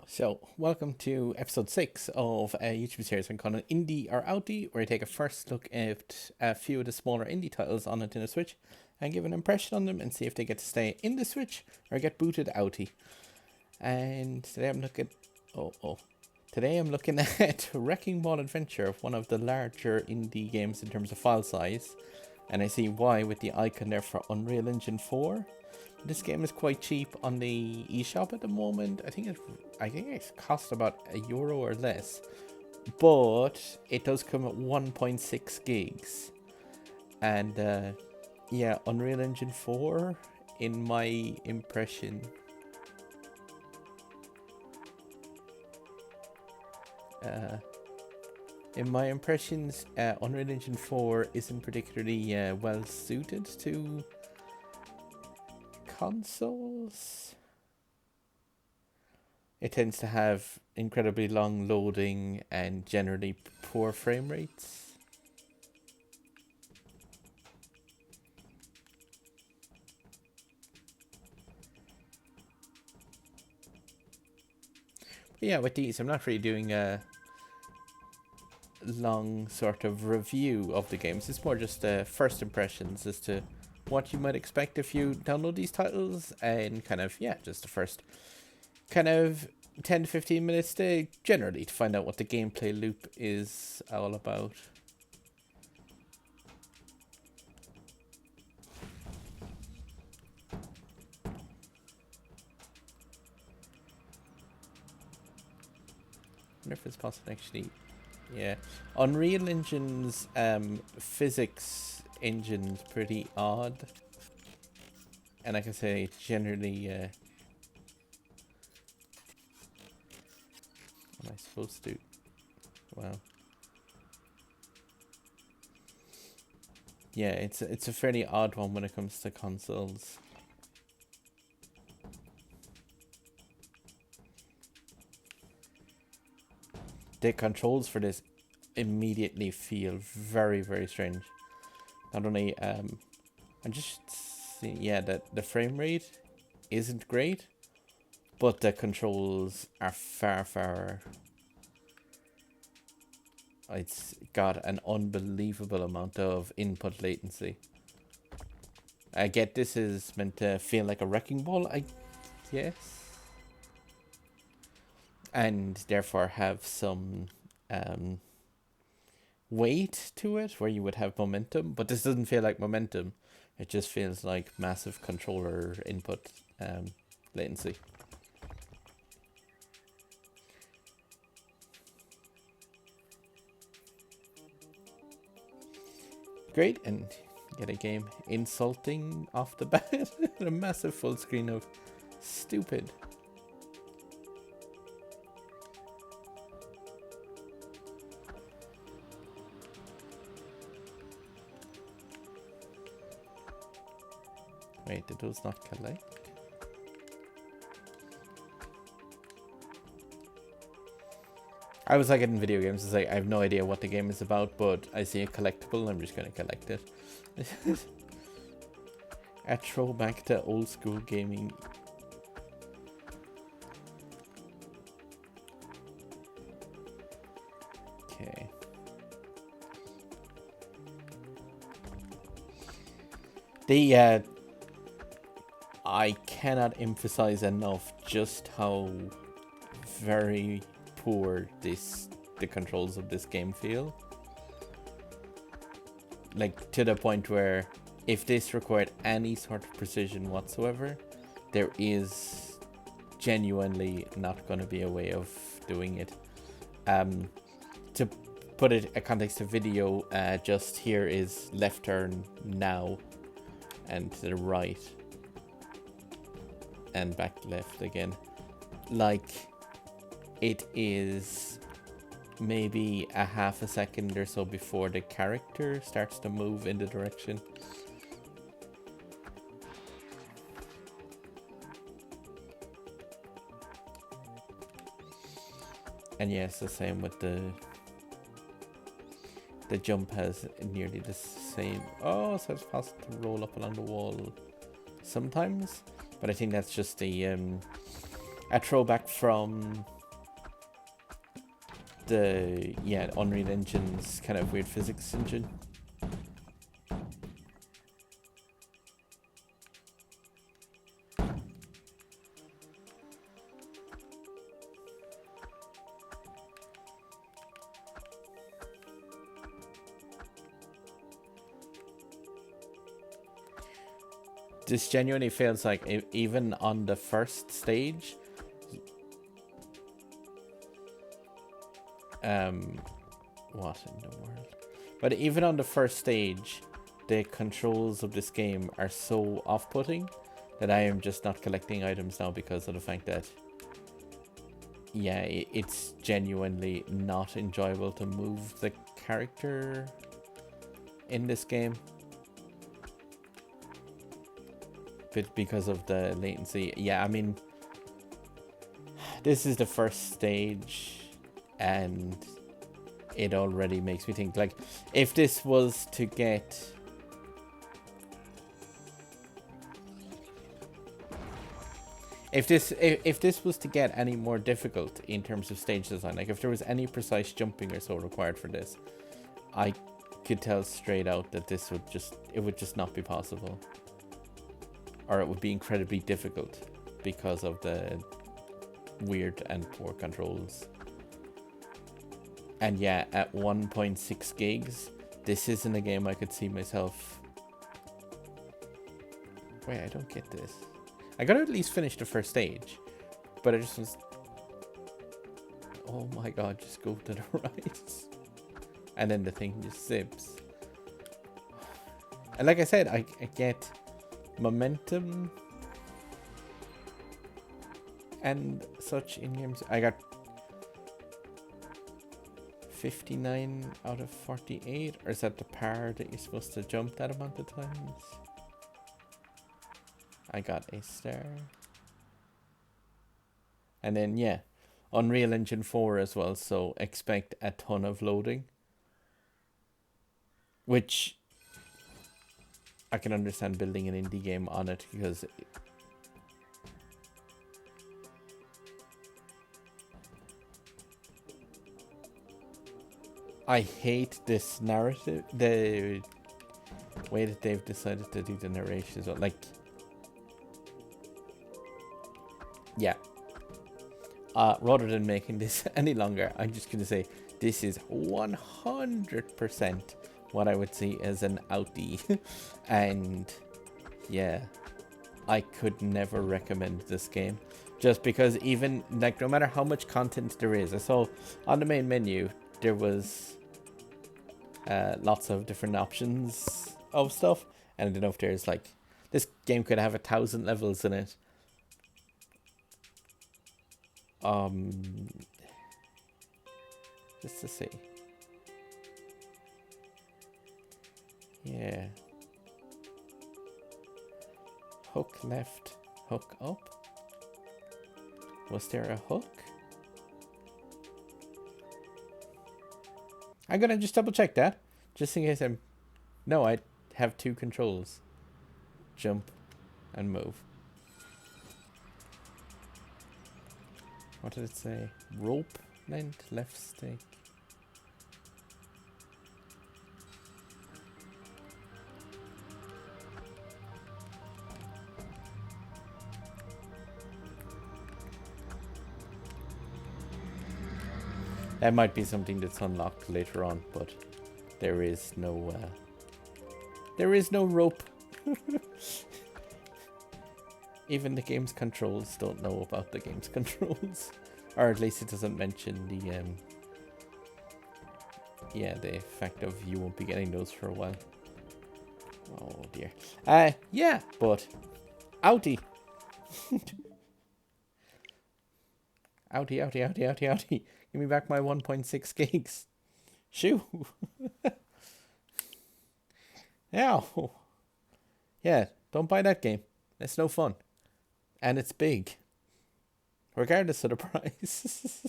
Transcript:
So welcome to episode 6 of a YouTube series I'm calling Indie or Outie, where I take a first look at a few of the smaller indie titles on Nintendo Switch and give an impression on them and see if they get to stay in the Switch or get booted outie. And today I'm looking today I'm looking at Wrecking Ball Adventure, one of the larger indie games in terms of file size, and I see why with the icon there for Unreal Engine 4. This game is quite cheap on the eShop at the moment. I think it costs about €1 or less, but it does come at 1.6 gigs. And yeah, Unreal Engine 4, in my impression, Unreal Engine 4 isn't particularly well suited to consoles. It tends to have incredibly long loading and generally poor frame rates. But yeah, with these, I'm not really doing a long sort of review of the games. It's more just first impressions as to what you might expect if you download these titles, and kind of, yeah, just the first kind of 10 to 15 minutes to generally to find out what the gameplay loop is all about. I wonder if it's possible actually. Yeah, Unreal Engine's physics engine's pretty odd, and like I say, generally what am I supposed to? Wow. Yeah, it's a fairly odd one when it comes to consoles. The controls for this immediately feel very, very strange. Not only I'm just seeing, yeah, that the frame rate isn't great, but the controls are far. It's got an unbelievable amount of input latency. I get this is meant to feel like a wrecking ball, I guess, and therefore have some weight to it where you would have momentum, but this doesn't feel like momentum. It just feels like massive controller input latency. Great, and get a game insulting off the bat. A massive full screen of stupid. Wait, did those not collect? I was like in video games, it's like I have no idea what the game is about, but I see a collectible, I'm just gonna collect it. A throwback to old school gaming. Okay. I cannot emphasize enough just how very poor the controls of this game feel. Like, to the point where if this required any sort of precision whatsoever, there is genuinely not going to be a way of doing it. To put it in context of video, just here is left turn now, and to the right, and back left again. Like, it is maybe a half a second or so before the character starts to move in the direction. And yes, the same with the jump has nearly the same. Oh, so it's possible to roll up along the wall sometimes, but I think that's just the a throwback from the Unreal Engine's kind of weird physics engine. This genuinely feels like even on the first stage, what in the world? But even on the first stage, the controls of this game are so off-putting that I am just not collecting items now because of the fact that, yeah, it's genuinely not enjoyable to move the character in this game. But because of the latency, yeah, I mean, this is the first stage and it already makes me think, like, if this was to get if this was to get any more difficult in terms of stage design, like if there was any precise jumping or so required for this, I could tell straight out that this would just not be possible. Or it would be incredibly difficult because of the weird and poor controls. And yeah, at 1.6 gigs, this isn't a game I could see myself. Wait, I don't get this. I gotta at least finish the first stage, but I just was... Oh my god, just go to the right. And then the thing just zips. And like I said, I get momentum and such in games. I got 59 out of 48, or is that the par that you're supposed to jump that amount of times? I got a star. And then yeah, Unreal Engine 4 as well, so expect a ton of loading, which I can understand building an indie game on it because I hate this narrative, the way that they've decided to do the narration as well. Like, yeah. Rather than making this any longer, I'm just going to say this is 100% what I would see as an outie. And yeah, I could never recommend this game. Just because even, like, no matter how much content there is. I saw on the main menu, there was lots of different options of stuff. And I don't know if there's like, this game could have 1,000 levels in it. Just to see. Yeah. Hook left, hook up. Was there a hook? I'm gonna just double check that, just in case I'm... No, I have two controls. Jump and move. What did it say? Rope length, left stick. That might be something that's unlocked later on, but there is no rope. Even the game's controls don't know about the game's controls. Or at least it doesn't mention the the fact of you won't be getting those for a while. Oh dear. Yeah, but outie. Outie. Give me back my 1.6 gigs. Shoo. Ow. Yeah, don't buy that game. It's no fun. And it's big. Regardless of the price.